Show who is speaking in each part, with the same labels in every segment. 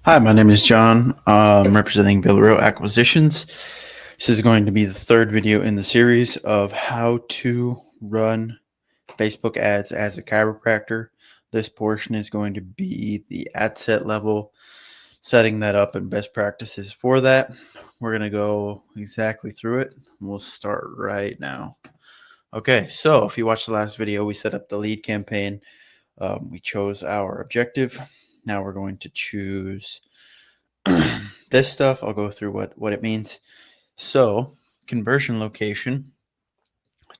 Speaker 1: Hi, my name is John. I'm representing Villarreal Acquisitions. This is going to be the third video in the series of how to run Facebook ads as a chiropractor. This portion is going to be the ad set level, setting that up and best practices for that. We're going to go exactly through it. We'll start right now. Okay, so if you watched the last video, we set up the lead campaign. We chose our objective. Now we're going to choose this stuff. I'll go through what it means. So, conversion location,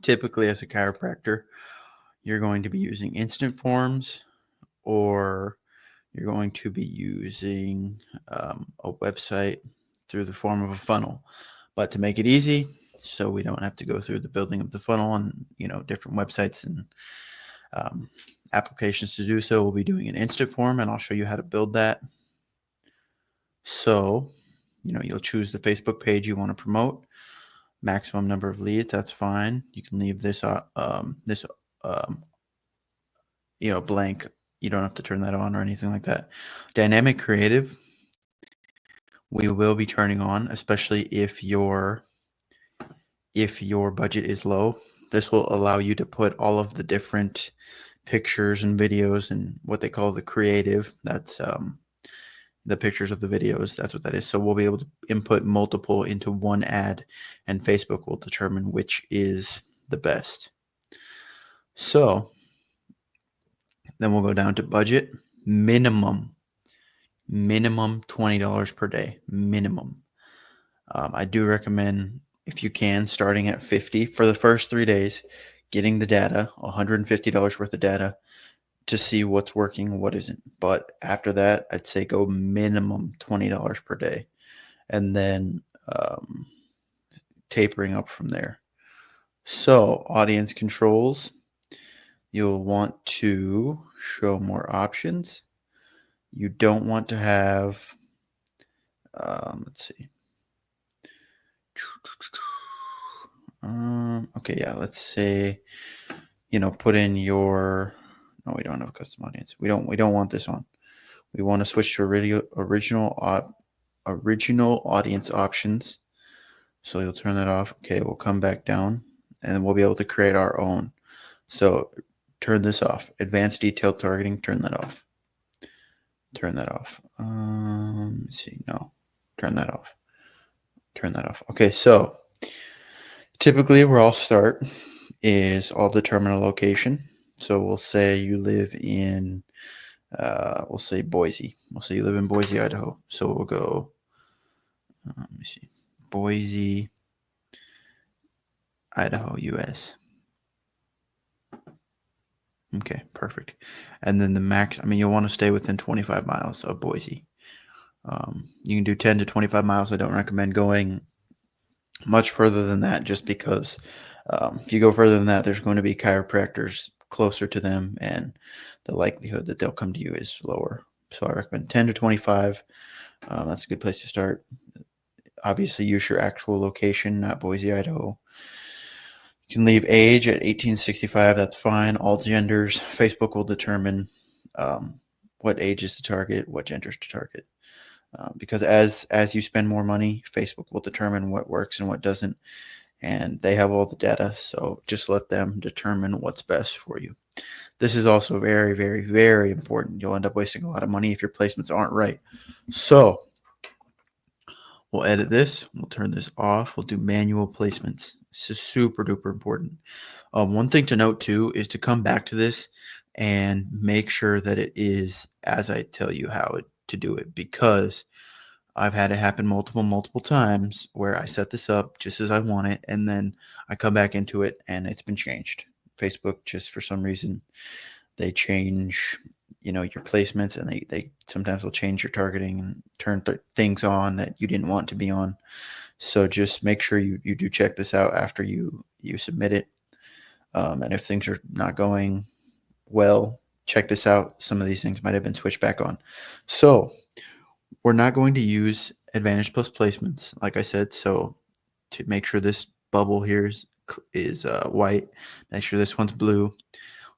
Speaker 1: typically as a chiropractor, you're going to be using instant forms, or you're going to be using a website through the form of a funnel. But to make it easy, so we don't have to go through the building of the funnel on different websites and applications to do so, we'll be doing an instant form, and I'll show you how to build that. So, you'll choose the Facebook page you want to promote. Maximum number of leads, that's fine. You can leave this blank. You don't have to turn that on or anything like that. Dynamic creative, we will be turning on, especially if your budget is low. This will allow you to put all of the different pictures and videos and what they call the creative. That's the pictures of the videos. That's what that is. So we'll be able to input multiple into one ad, and Facebook will determine which is the best. So then we'll go down to budget. Minimum $20 per day. Minimum. I do recommend, if you can, starting at $50 for the first 3 days, getting the data, $150 worth of data, to see what's working and what isn't. But after that, I'd say go minimum $20 per day, and then tapering up from there. So audience controls, you'll want to show more options. You don't want to have, let's see. Okay, yeah, let's say, put in your, no, we don't have a custom audience. We don't want this on. We want to switch to original audience options. So you'll turn that off. Okay, we'll come back down, and then we'll be able to create our own. So turn this off. Advanced detailed targeting, turn that off. Turn that off. Let's see. No, turn that off. Turn that off. Okay, so typically where I'll start is I'll determine a location. So we'll say you live in, we'll say Boise. We'll say you live in Boise, Idaho. So we'll go, let me see, Boise, Idaho, US. Okay, perfect. And then the max, you'll want to stay within 25 miles of Boise. You can do 10 to 25 miles. I don't recommend going much further than that, just because if you go further than that, there's going to be chiropractors closer to them, and the likelihood that they'll come to you is lower. So I recommend 10 to 25. That's a good place to start. Obviously, use your actual location, not Boise, Idaho. You can leave age at 1865. That's fine. All genders. Facebook will determine what ages to target, what genders to target. Because as you spend more money, Facebook will determine what works and what doesn't, and they have all the data. So just let them determine what's best for you. This is also very, very, very important. You'll end up wasting a lot of money if your placements aren't right. So we'll edit this. We'll turn this off. We'll do manual placements. This is super duper important. One thing to note too is to come back to this and make sure that it is as I tell you how to do it, because I've had it happen multiple times where I set this up just as I want it, and then I come back into it and it's been changed. Facebook, just for some reason, they change, your placements, and they sometimes will change your targeting and turn things on that you didn't want to be on. So just make sure you do check this out after you submit it. And if things are not going well, check this out. Some of these things might have been switched back on. So we're not going to use Advantage Plus placements, like I said. So to make sure this bubble here is white, make sure this one's blue.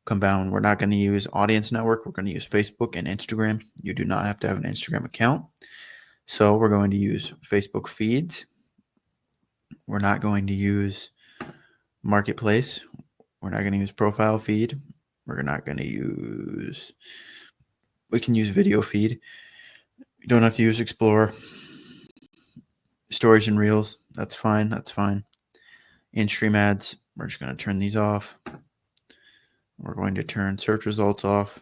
Speaker 1: compound. We're not going to use Audience Network. We're going to use Facebook and Instagram. You do not have to have an Instagram account. So we're going to use Facebook feeds. We're not going to use Marketplace. We're not going to use profile feed. We're not going to use, we can use video feed. You don't have to use Explore. Stories and Reels, that's fine. That's fine. In-stream ads, we're just going to turn these off. We're going to turn search results off.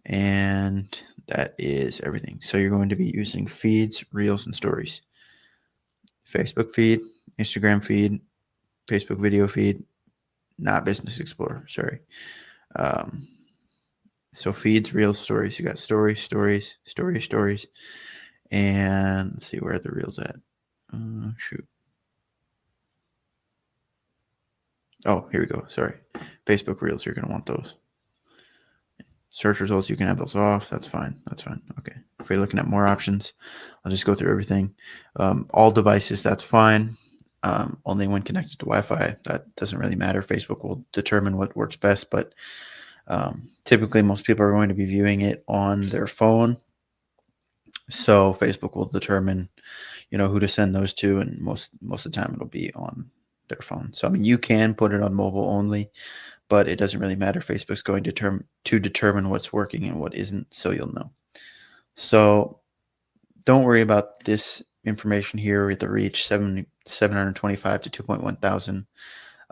Speaker 1: And that is everything. So you're going to be using feeds, Reels, and stories. Facebook feed, Instagram feed, Facebook video feed, not Business Explorer, sorry. So feeds, Reels, stories. You got stories, and let's see where are the Reels at. Shoot. Oh, here we go. Sorry. Facebook Reels, you're going to want those. Search results, you can have those off. That's fine. That's fine. Okay. If you're looking at more options, I'll just go through everything. All devices, that's fine. Only when connected to Wi-Fi. That doesn't really matter. Facebook will determine what works best, but typically most people are going to be viewing it on their phone. So Facebook will determine, who to send those to, and most of the time it'll be on their phone. So I mean, you can put it on mobile only, but it doesn't really matter. Facebook's going to determine what's working and what isn't, so you'll know. So don't worry about this information here with the reach 725 to 2.1 thousand,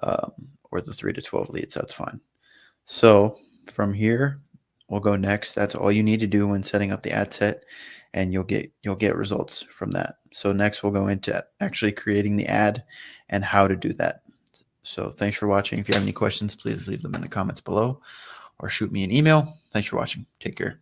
Speaker 1: or the 3 to 12 leads. That's fine. So from here, we'll go next. That's all you need to do when setting up the ad set, and you'll get results from that. So next we'll go into actually creating the ad and how to do that. So thanks for watching. If you have any questions, please leave them in the comments below or shoot me an email. Thanks for watching. Take care.